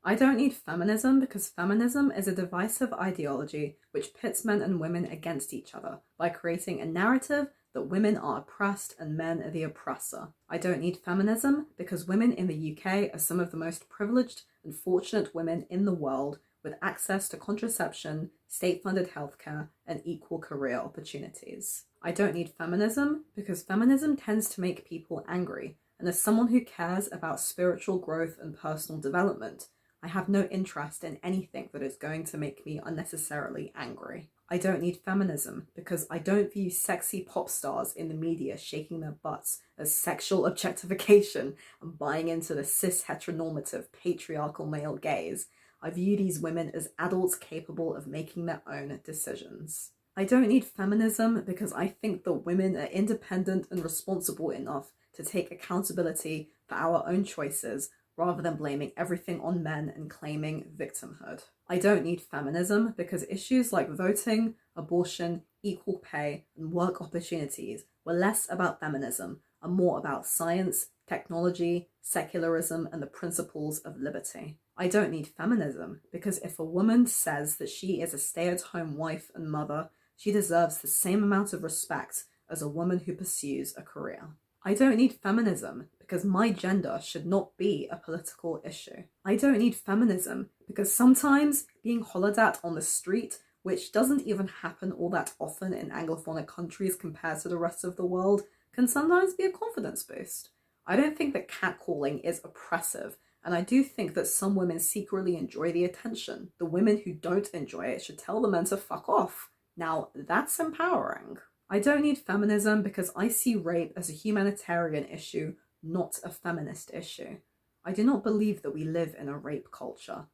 I don't need feminism because feminism is a divisive ideology which pits men and women against each other by creating a narrative that women are oppressed and men are the oppressor. I don't need feminism because women in the UK are some of the most privileged and fortunate women in the world with access to contraception, state-funded healthcare, and equal career opportunities. I don't need feminism because feminism tends to make people angry, and as someone who cares about spiritual growth and personal development, I have no interest in anything that is going to make me unnecessarily angry. I don't need feminism because I don't view sexy pop stars in the media shaking their butts as sexual objectification and buying into the cis heteronormative patriarchal male gaze. I view these women as adults capable of making their own decisions. I don't need feminism because I think that women are independent and responsible enough to take accountability for our own choices rather than blaming everything on men and claiming victimhood. I don't need feminism because issues like voting, abortion, equal pay, and work opportunities were less about feminism and more about science, technology, secularism, and the principles of liberty. I don't need feminism because if a woman says that she is a stay-at-home wife and mother, she deserves the same amount of respect as a woman who pursues a career. I don't need feminism because my gender should not be a political issue. I don't need feminism because sometimes being hollered at on the street, which doesn't even happen all that often in Anglophonic countries compared to the rest of the world, can sometimes be a confidence boost. I don't think that catcalling is oppressive, and I do think that some women secretly enjoy the attention. The women who don't enjoy it should tell the men to fuck off. Now, that's empowering. I don't need feminism because I see rape as a humanitarian issue, not a feminist issue. I do not believe that we live in a rape culture.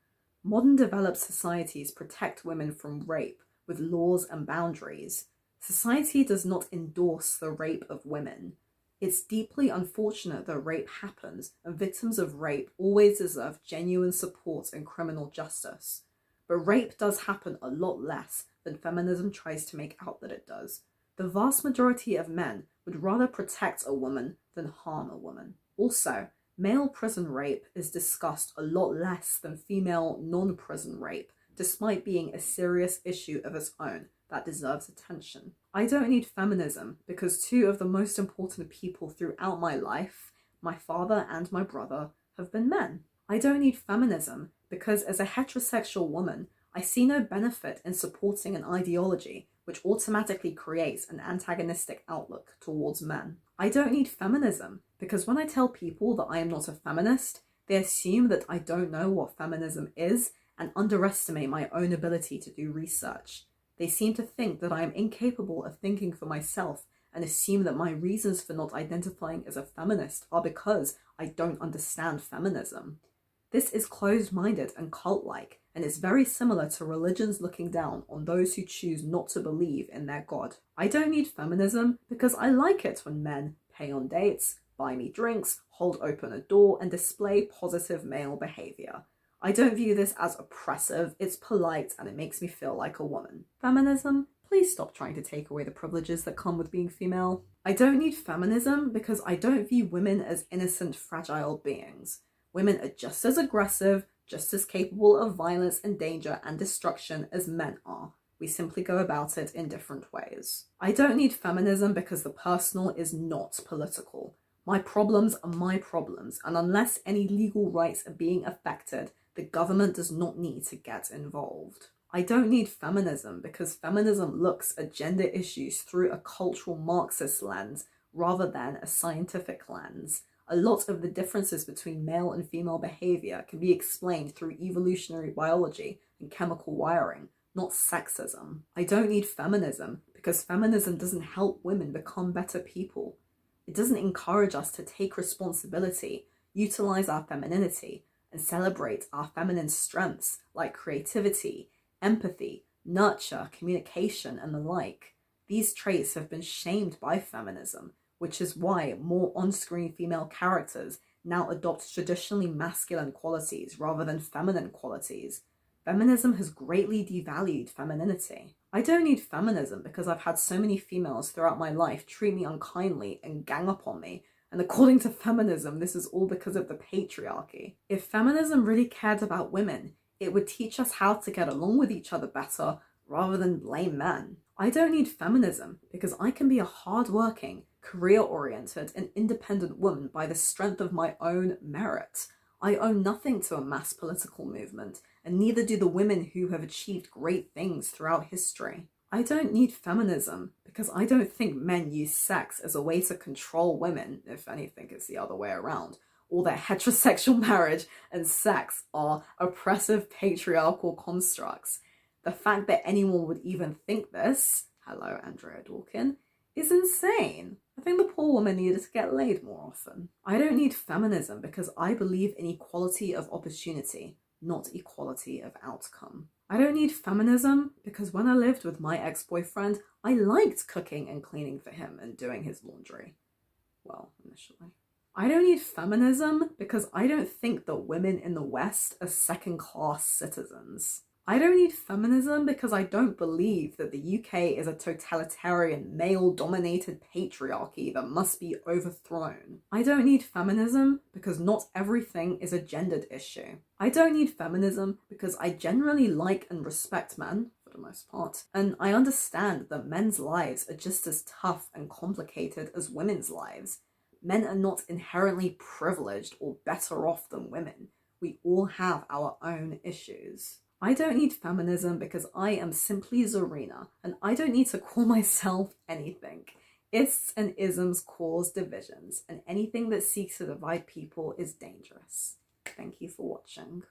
Modern developed societies protect women from rape with laws and boundaries. Society does not endorse the rape of women. It's deeply unfortunate that rape happens, and victims of rape always deserve genuine support in criminal justice. But rape does happen a lot less than feminism tries to make out that it does. The vast majority of men would rather protect a woman than harm a woman. Also, male prison rape is discussed a lot less than female non-prison rape, despite being a serious issue of its own that deserves attention. I don't need feminism because two of the most important people throughout my life, my father and my brother, have been men. I don't need feminism because as a heterosexual woman, I see no benefit in supporting an ideology which automatically creates an antagonistic outlook towards men. I don't need feminism because when I tell people that I am not a feminist, they assume that I don't know what feminism is and underestimate my own ability to do research. They seem to think that I am incapable of thinking for myself and assume that my reasons for not identifying as a feminist are because I don't understand feminism. This is closed-minded and cult-like, and it's very similar to religions looking down on those who choose not to believe in their God. I don't need feminism because I like it when men pay on dates, buy me drinks, hold open a door, and display positive male behavior. I don't view this as oppressive, it's polite, and it makes me feel like a woman. Feminism? Please stop trying to take away the privileges that come with being female. I don't need feminism because I don't view women as innocent, fragile beings. Women are just as aggressive, just as capable of violence and danger and destruction as men are. We simply go about it in different ways. I don't need feminism because the personal is not political. My problems are my problems, and unless any legal rights are being affected, the government does not need to get involved. I don't need feminism because feminism looks at gender issues through a cultural Marxist lens rather than a scientific lens. A lot of the differences between male and female behavior can be explained through evolutionary biology and chemical wiring, not sexism. I don't need feminism because feminism doesn't help women become better people. It doesn't encourage us to take responsibility, utilize our femininity, and celebrate our feminine strengths like creativity, empathy, nurture, communication, and the like. These traits have been shamed by feminism, which is why more on-screen female characters now adopt traditionally masculine qualities rather than feminine qualities. Feminism has greatly devalued femininity. I don't need feminism because I've had so many females throughout my life treat me unkindly and gang up on me, And according to feminism, this is all because of the patriarchy. If feminism really cared about women, it would teach us how to get along with each other better rather than blame men. I don't need feminism because I can be a hardworking, career-oriented, and independent woman by the strength of my own merit. I owe nothing to a mass political movement, and neither do the women who have achieved great things throughout history. I don't need feminism because I don't think men use sex as a way to control women. If anything, it's the other way around. All that heterosexual marriage and sex are oppressive patriarchal constructs. The fact that anyone would even think this, hello Andrea Dworkin, is insane. I think the poor woman needed to get laid more often. I don't need feminism because I believe in equality of opportunity, not equality of outcome. I don't need feminism because when I lived with my ex-boyfriend, I liked cooking and cleaning for him and doing his laundry. Well, initially. I don't need feminism because I don't think that women in the West are second-class citizens. I don't need feminism because I don't believe that the UK is a totalitarian, male-dominated patriarchy that must be overthrown. I don't need feminism because not everything is a gendered issue. I don't need feminism because I generally like and respect men, for the most part, and I understand that men's lives are just as tough and complicated as women's lives. Men are not inherently privileged or better off than women. We all have our own issues. I don't need feminism because I am simply Zarina, and I don't need to call myself anything. Ists and isms cause divisions, and anything that seeks to divide people is dangerous. Thank you for watching.